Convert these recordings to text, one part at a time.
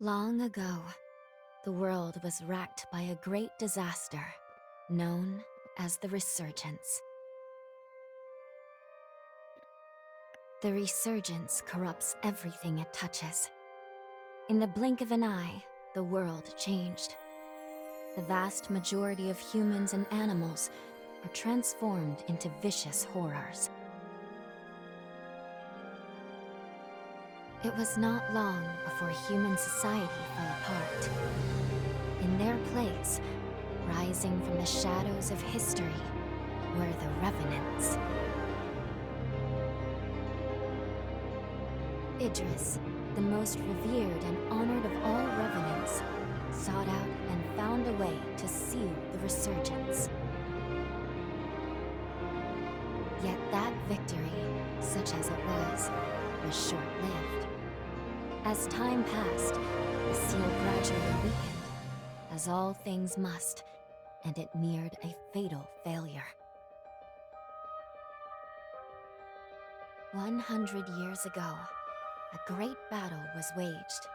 Long ago, the world was racked by a great disaster, known as the Resurgence. The Resurgence corrupts everything it touches. In the blink of an eye, the world changed. The vast majority of humans and animals are transformed into vicious horrors. It was not long before human society fell apart. In their place, rising from the shadows of history, were the Revenants. Idris, the most revered and honored of all Revenants, sought out and found a way to seal the Resurgence. Yet that victory, such as it was short-lived. As time passed, the seal gradually weakened, as all things must, and it neared a fatal failure. 100 years ago, a great battle was waged.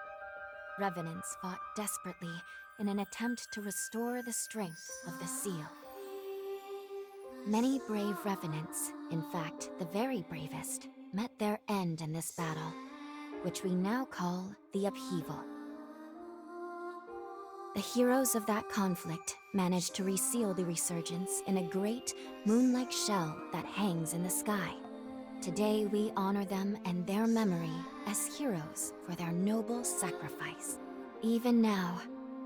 Revenants fought desperately in an attempt to restore the strength of the seal. Many brave Revenants, in fact, the very bravest, met their end in this battle, which we now call the Upheaval. The heroes of that conflict managed to reseal the Resurgence in a great, moon-like shell that hangs in the sky. Today we honor them and their memory as heroes for their noble sacrifice. Even now,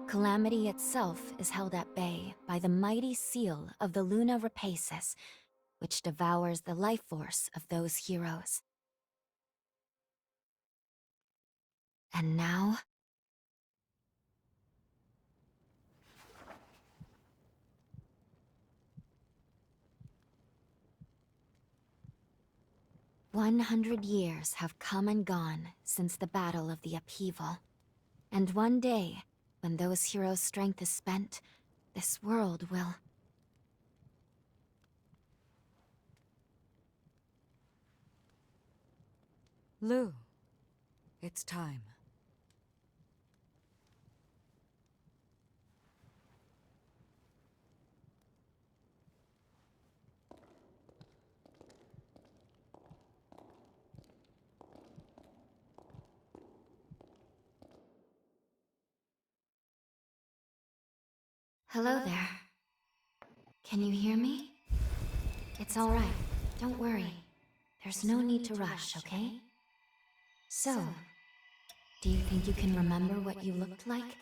calamity itself is held at bay by the mighty seal of the Luna Rapaces, which devours the life force of those heroes. And now, "100 years have come and gone since the Battle of the Upheaval. And one day, when those heroes' strength is spent, this world will..." Lou, it's time. Hello there. Can you hear me? It's all right. Don't worry. There's no need to rush, okay? So, do you think you can remember what you looked like?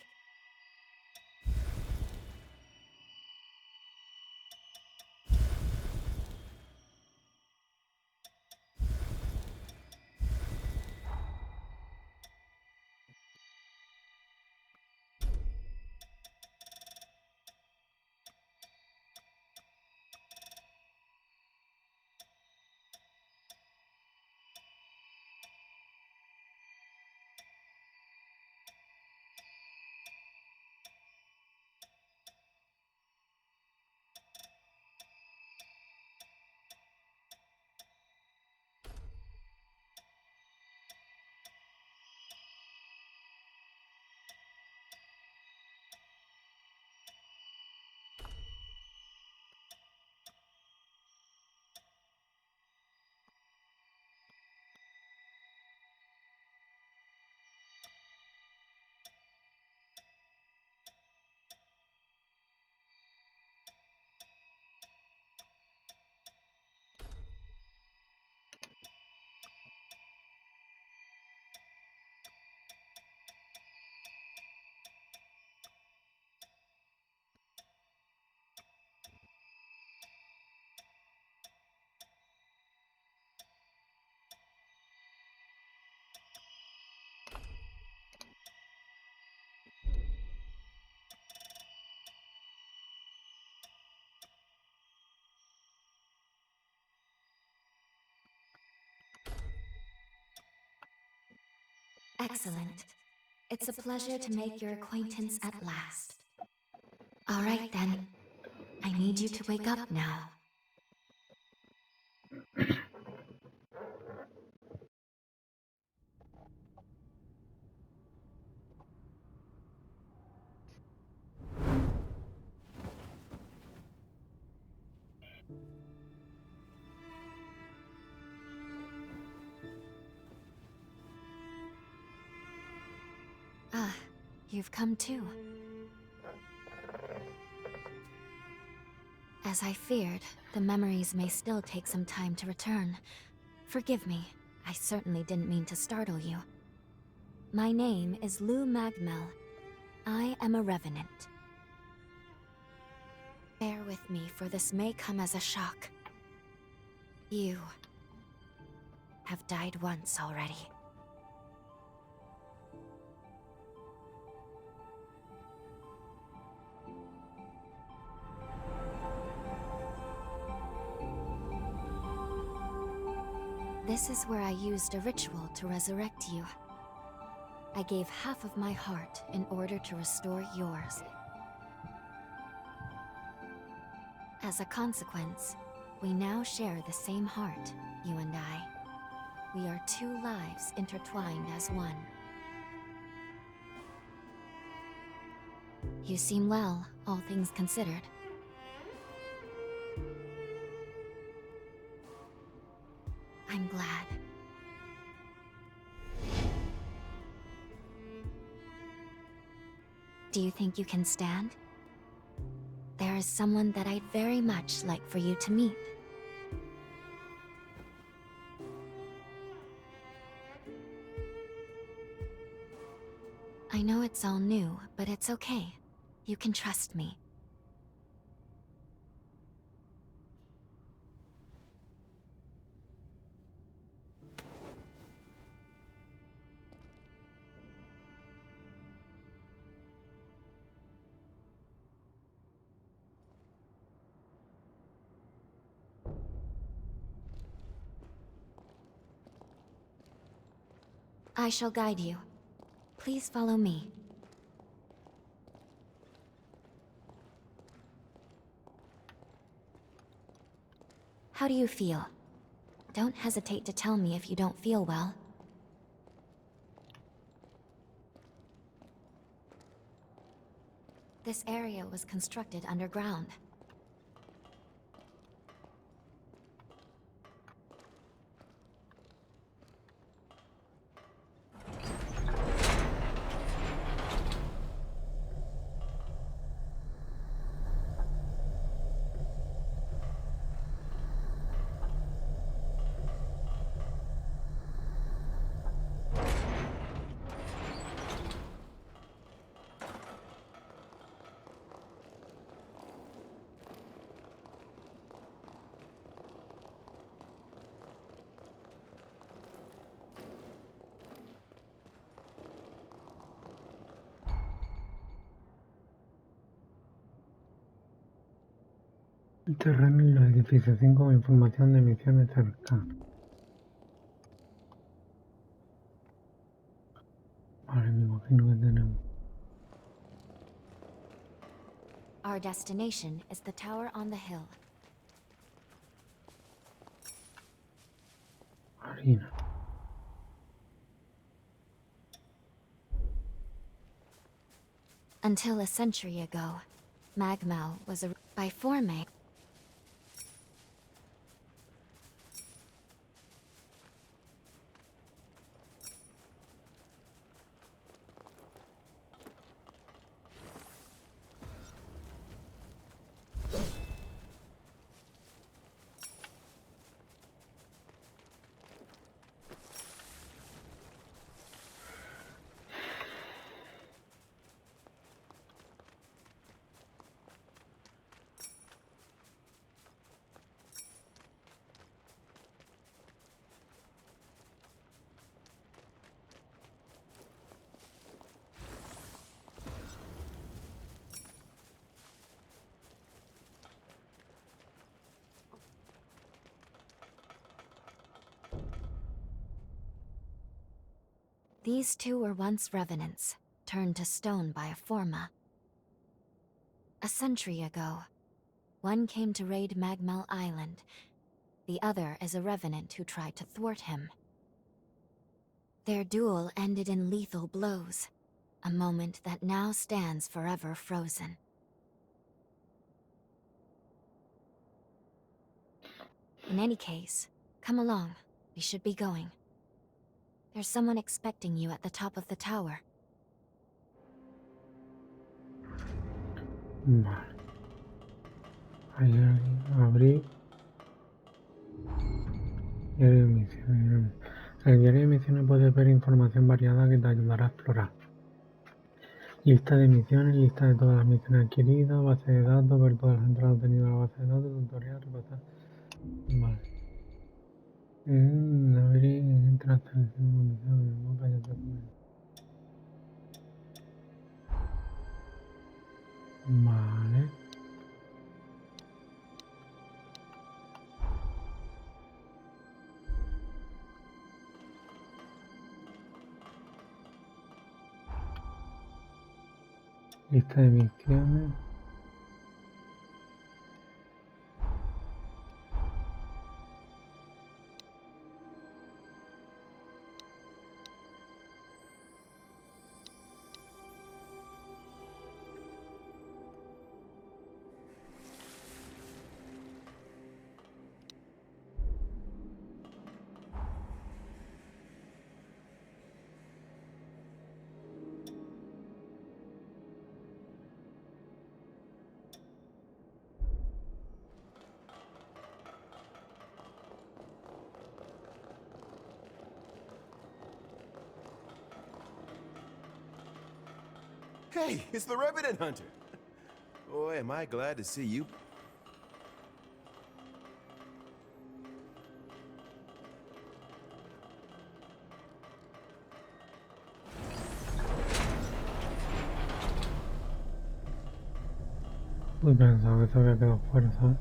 Excellent. It's a pleasure to make your acquaintance at last. All right then. I need you to wake up now. Ah, you've come too. As I feared, the memories may still take some time to return. Forgive me, I certainly didn't mean to startle you. My name is Lou Magmel. I am a revenant. Bear with me, for this may come as a shock. You have died once already. This is where I used a ritual to resurrect you. I gave half of my heart in order to restore yours. As a consequence, we now share the same heart, you and I. We are two lives intertwined as one. You seem well, all things considered. I'm glad. Do you think you can stand? There is someone that I'd very much like for you to meet. I know it's all new, but it's okay. You can trust me. I shall guide you. Please follow me. How do you feel? Don't hesitate to tell me if you don't feel well. This area was constructed underground. El terreno y los edificios, 5 información de misiones cercanas. Vale, me imagino que tenemos. Our destination is the tower on the hill. Harina. Until a century ago, Magmel was a by Forme. These two were once revenants, turned to stone by a Forma. A century ago, one came to raid Magmel Island. The other is a revenant who tried to thwart him. Their duel ended in lethal blows, a moment that now stands forever frozen. In any case, come along. We should be going. There's someone expecting you at the top of the tower. Vale. Hay alguien. Abrir. Diario de misiones. En el diario de misiones puedes ver información variada que te ayudará a explorar. Lista de misiones, lista de todas las misiones adquiridas, base de datos, ver todas las entradas obtenidas a la base de datos, tutorial, repasar. Vale. Abrir, entra, selección, condición, en el mapa ya te pone. Vale. Lista de misiones. Hey, it's the Revenant Hunter. Boy, am I glad to see you. Uy, pensaba que se había quedado fuera, ¿sabes?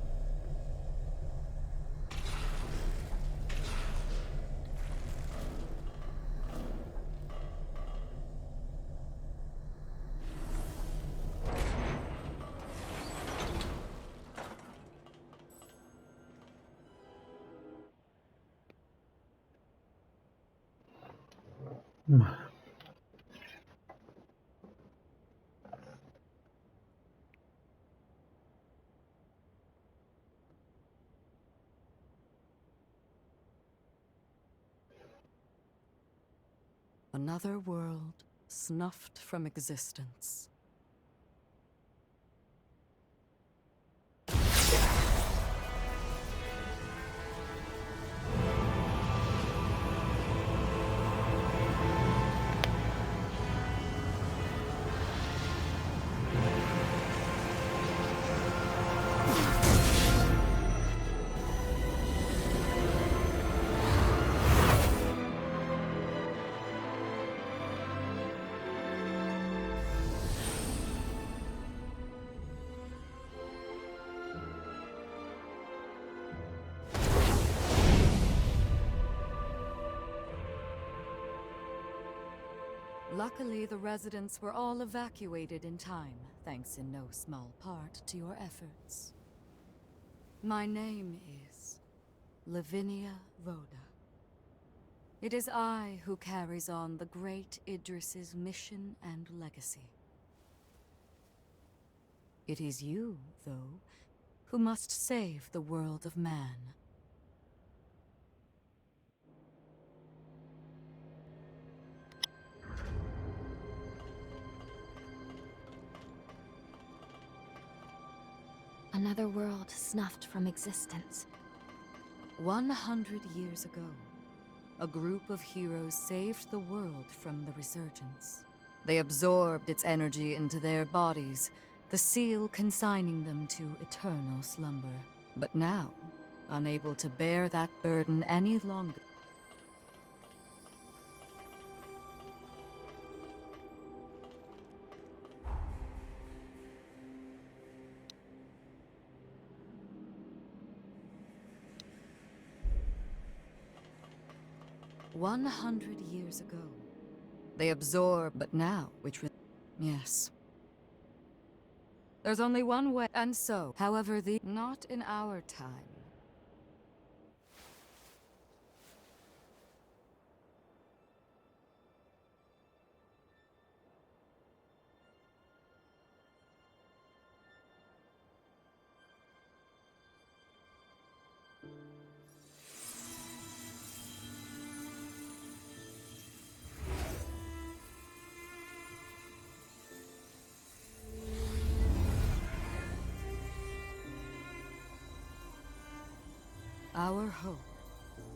Vale. Another world snuffed from existence. Luckily, the residents were all evacuated in time, thanks in no small part to your efforts. My name is Lavinia Rhoda. It is I who carries on the great Idris's mission and legacy. It is you, though, who must save the world of man. Another world snuffed from existence. 100 years ago, a group of heroes saved the world from the resurgence. They absorbed its energy into their bodies, the seal consigning them to eternal slumber. But now, unable to bear that burden any longer, 100 years ago, they absorb, but now, yes. There's only one way, and so, however, not in our time. Our hope,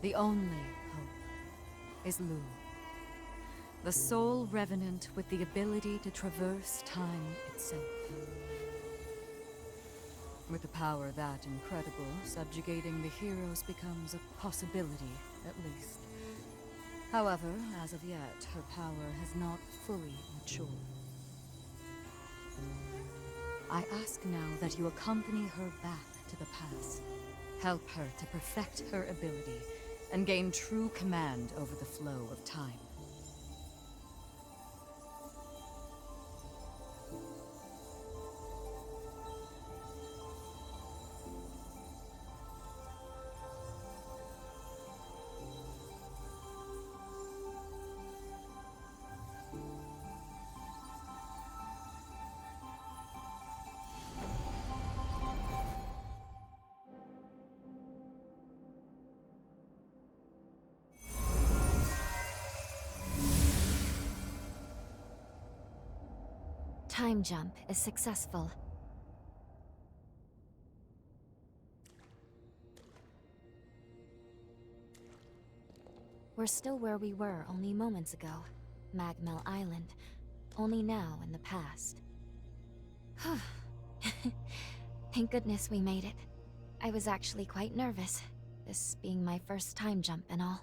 the only hope, is Lu, the sole revenant with the ability to traverse time itself. With a power that incredible, subjugating the heroes becomes a possibility, at least. However, as of yet, her power has not fully matured. I ask now that you accompany her back to the past. Help her to perfect her ability and gain true command over the flow of time. Time jump is successful. We're still where we were only moments ago. Magmel Island. Only now in the past. Thank goodness we made it. I was actually quite nervous, this being my first time jump and all.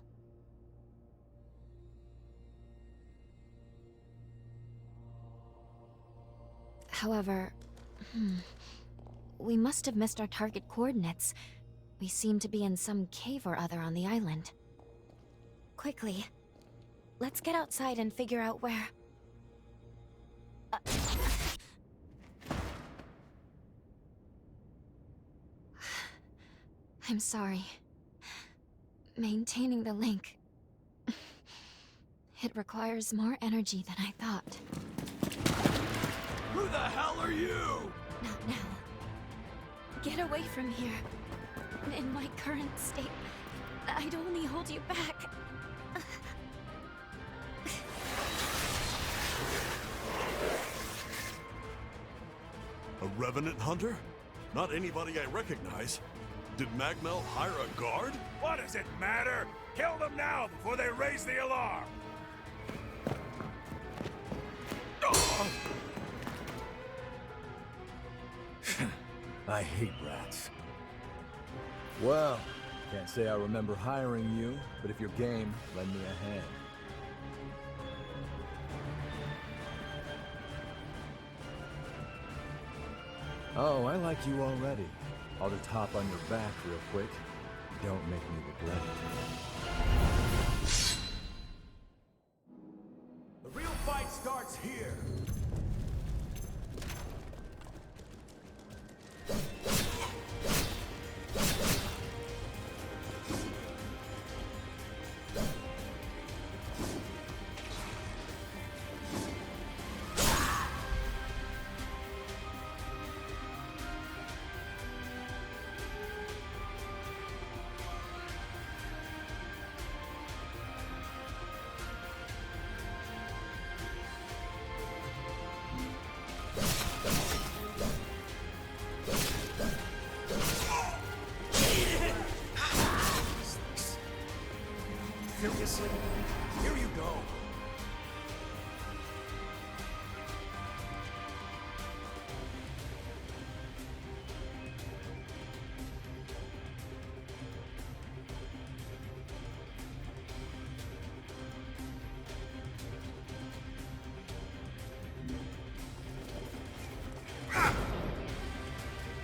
However, we must have missed our target coordinates. We seem to be in some cave or other on the island. Quickly, let's get outside and figure out where... I'm sorry. Maintaining the link... It requires more energy than I thought. Who the hell are you? Not now. Get away from here. In my current state, I'd only hold you back. A revenant hunter? Not anybody I recognize. Did Magmel hire a guard? What does it matter? Kill them now before they raise the alarm! I hate rats. Well, can't say I remember hiring you, but if you're game, lend me a hand. Oh, I like you already. I'll just hop on your back real quick. Don't make me regret it. The real fight starts here! Seriously? Here you go.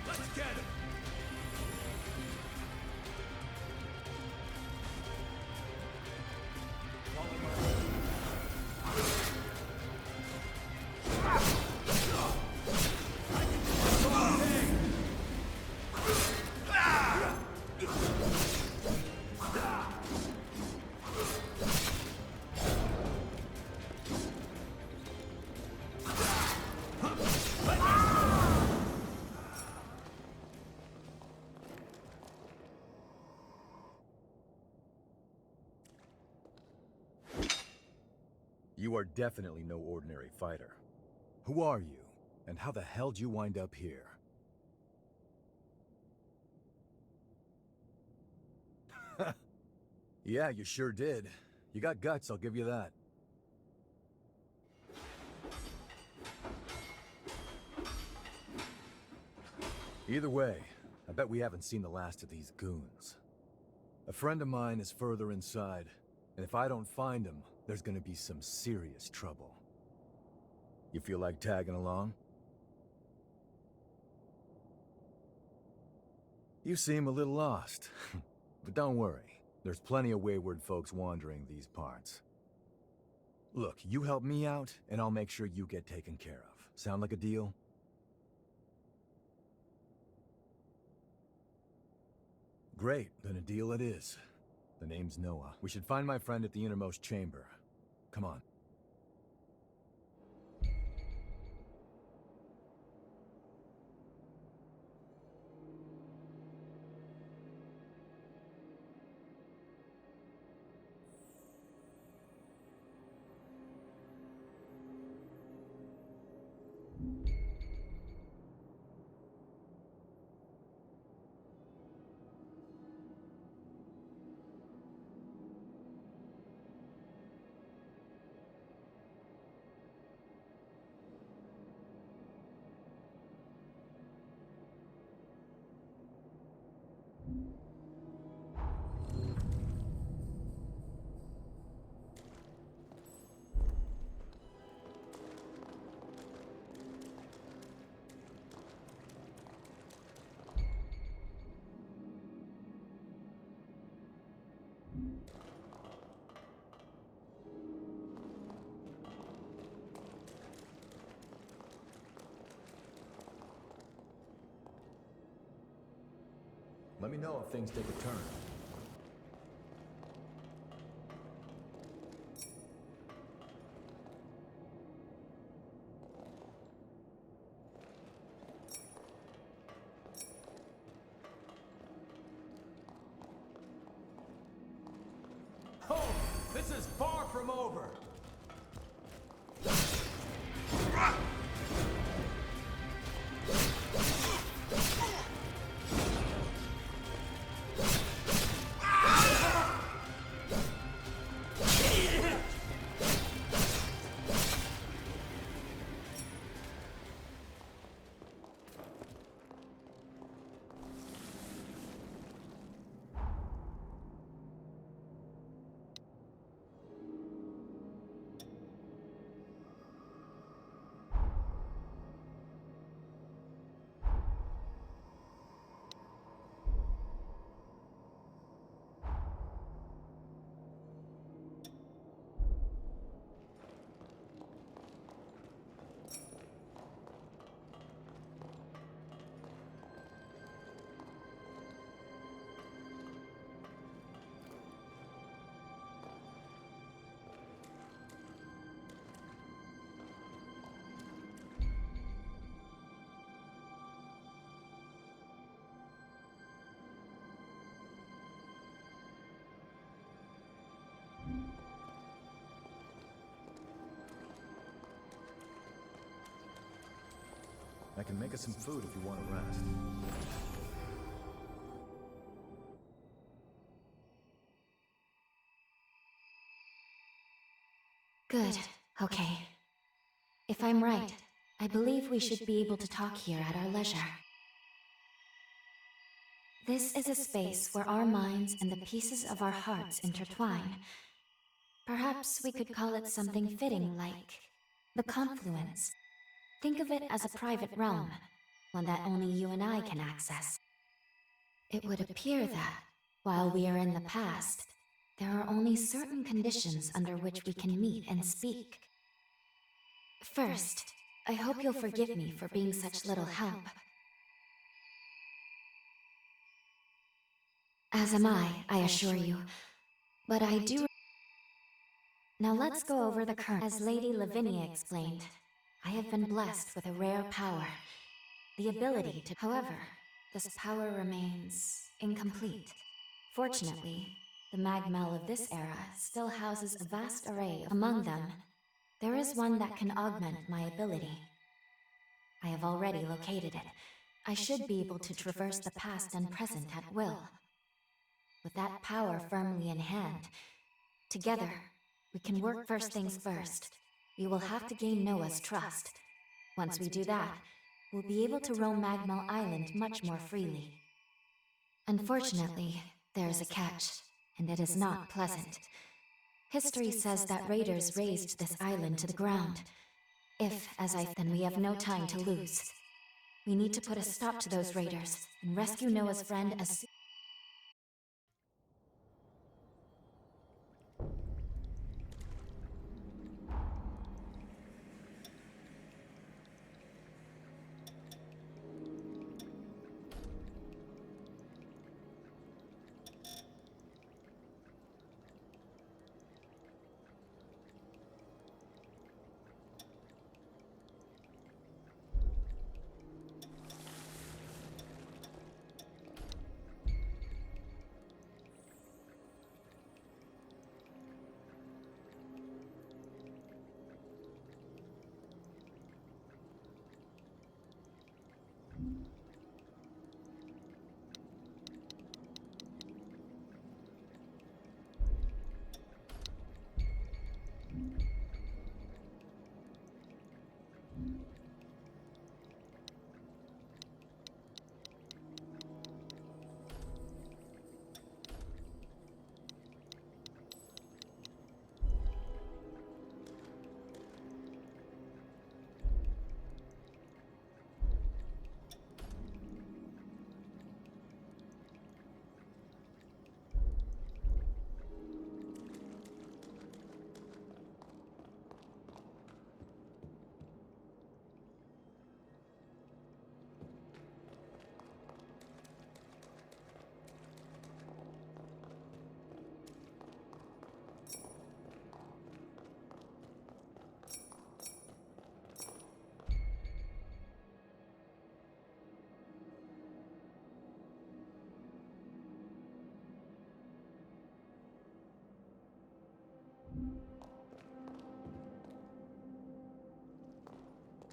Let's get him. You are definitely no ordinary fighter. Who are you, and how the hell'd you wind up here? Yeah, you sure did. You got guts, I'll give you that. Either way, I bet we haven't seen the last of these goons. A friend of mine is further inside, and if I don't find him, there's gonna be some serious trouble. You feel like tagging along? You seem a little lost, but don't worry. There's plenty of wayward folks wandering these parts. Look, you help me out, and I'll make sure you get taken care of. Sound like a deal? Great, then a deal it is. The name's Noah. We should find my friend at the innermost chamber. Come on. Let me know if things take a turn. Oh, this is far from over. I can make us some food if you want to rest. Good. Okay. If I'm right, I believe we should be able to talk here at our leisure. This is a space where our minds and the pieces of our hearts intertwine. Perhaps we could call it something fitting like the confluence. Think of it as a private realm, one that only you and I can access. It would appear that, while we are in the past, there are only certain conditions under which we can meet and speak. First, I hope you'll forgive me for being such little help. As am I assure you. But I do... Now let's go over the current. As Lady Lavinia explained, I have been blessed with a rare power. The ability to... However, this power remains incomplete. Fortunately, the Magmel of this era still houses a vast array. Among them, there is one that can augment my ability. I have already located it. I should be able to traverse the past and present at will. with that power firmly in hand. Together, we can work first things first. We will have to gain Noah's trust. Once we do that, we'll be able to roam Magmel Island much more freely. Unfortunately, there is a catch, and it is not pleasant. History says that raiders razed this island to the ground. Then we have no time to lose. We need to put a stop to those raiders and rescue Noah's friend as soon.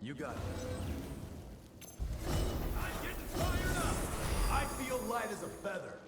You got it. I'm getting fired up! I feel light as a feather.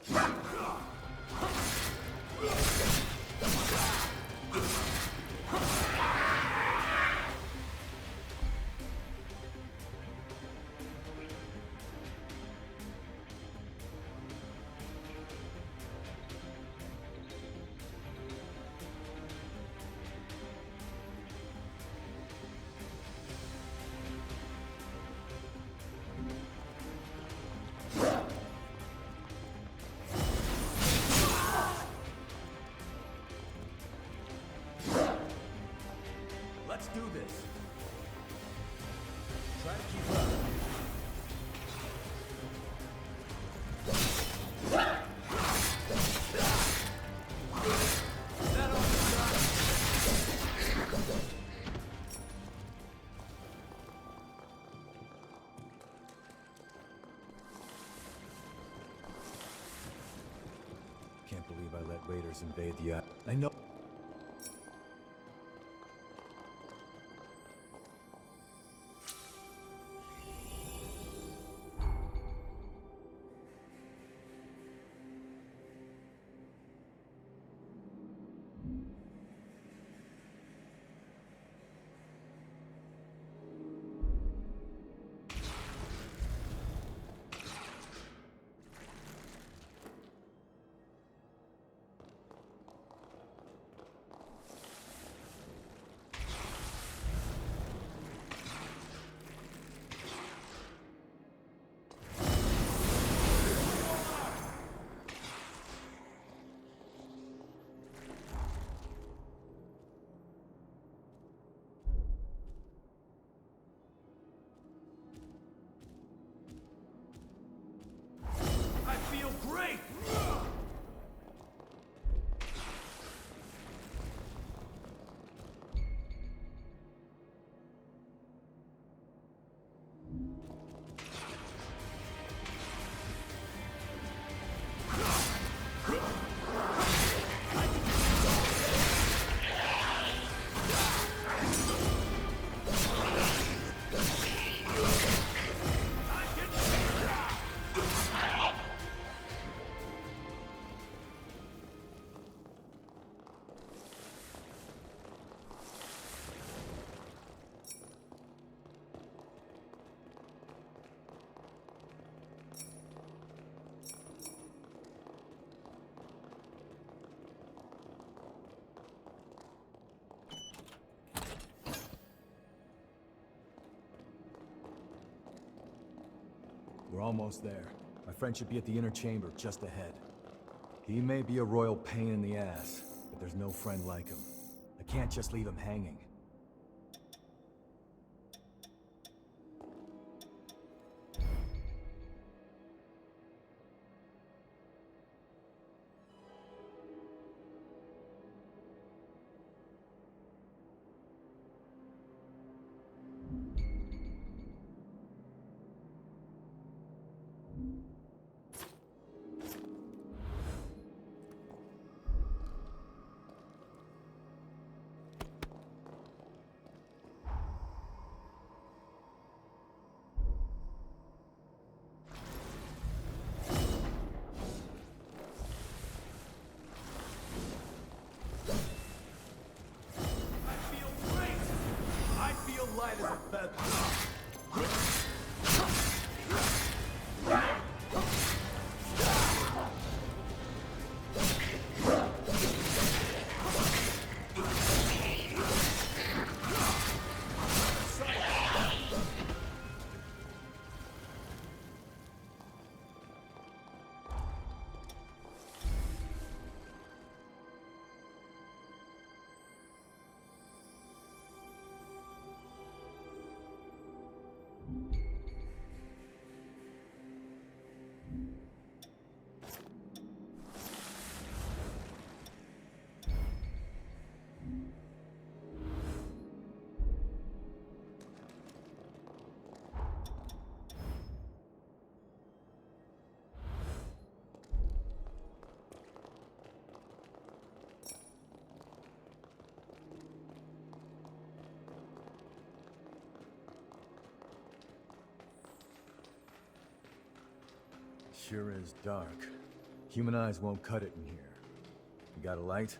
Let's do this. Try to keep up. That almost got it. Can't believe I let raiders invade the island. I know. We're almost there. My friend should be at the inner chamber just ahead. He may be a royal pain in the ass, but there's no friend like him. I can't just leave him hanging. Sure is dark. Human eyes won't cut it in here. You got a light?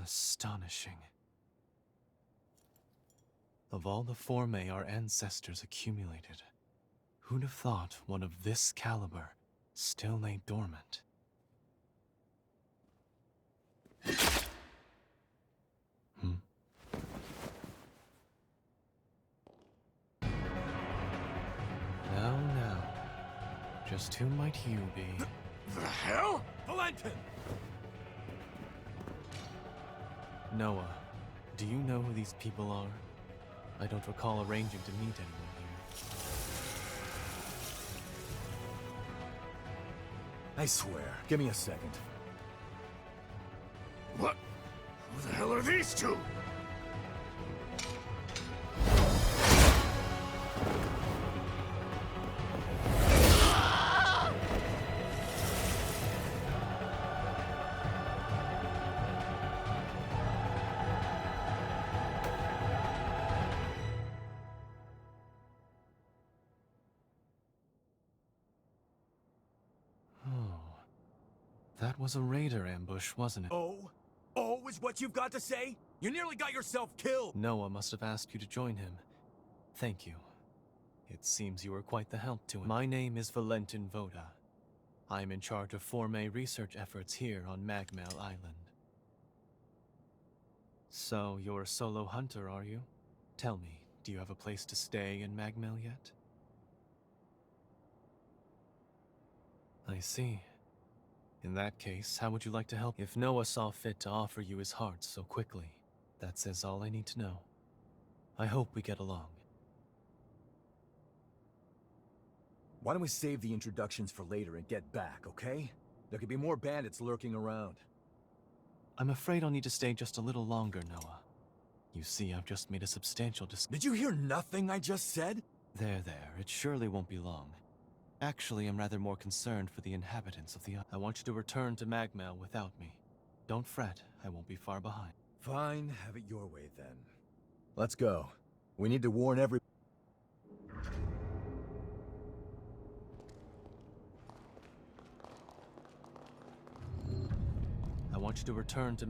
Astonishing. Of all the formae our ancestors accumulated, who'd have thought one of this caliber still lay dormant? Now, just who might you be? The hell? Valentin! Noah, do you know who these people are? I don't recall arranging to meet anyone here. I swear. Give me a second. What? Who the hell are these two? That was a raider ambush, wasn't it? Oh is what you've got to say? You nearly got yourself killed! Noah must have asked you to join him. Thank you. It seems you were quite the help to him. My name is Valentin Voda. I am in charge of Forme research efforts here on Magmel Island. So, you're a solo hunter, are you? Tell me, do you have a place to stay in Magmel yet? I see. In that case, how would you like to help? If Noah saw fit to offer you his heart so quickly, that says all I need to know. I hope we get along. Why don't we save the introductions for later and get back, okay? There could be more bandits lurking around. I'm afraid I'll need to stay just a little longer, Noah. You see, I've just made a substantial Did you hear nothing I just said? There, it surely won't be long. Actually, I'm rather more concerned for the inhabitants of the island. I want you to return to Magmel without me. Don't fret, I won't be far behind. Fine, have it your way then. Let's go. We need to warn every... I want you to return to...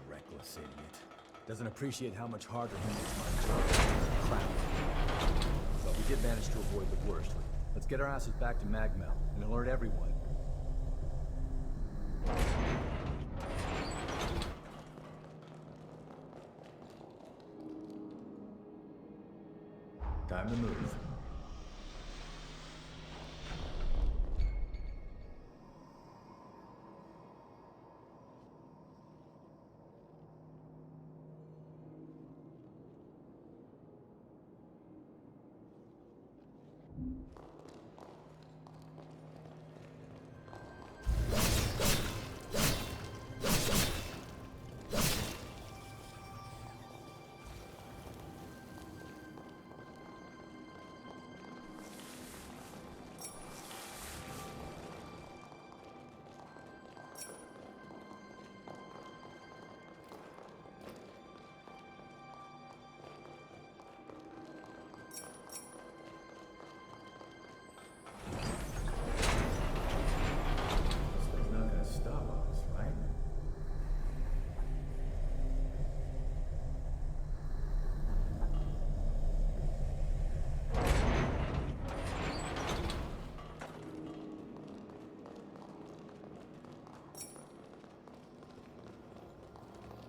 Reckless idiot. Doesn't appreciate how much harder he makes my job. Crap. But we did manage to avoid the worst. Let's get our asses back to Magmel and alert everyone. Time to move.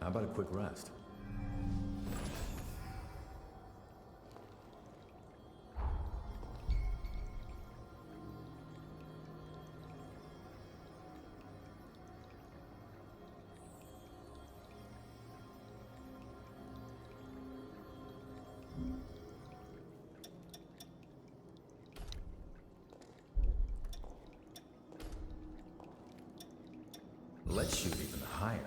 How about a quick rest? Let's shoot even higher.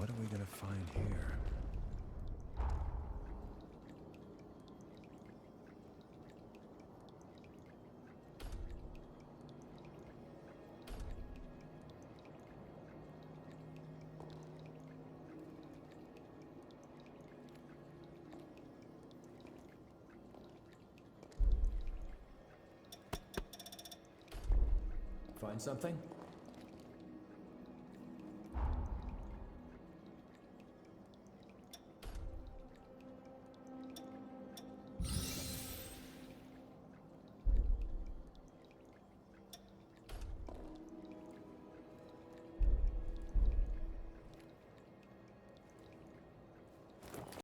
what are we gonna find here? Find something?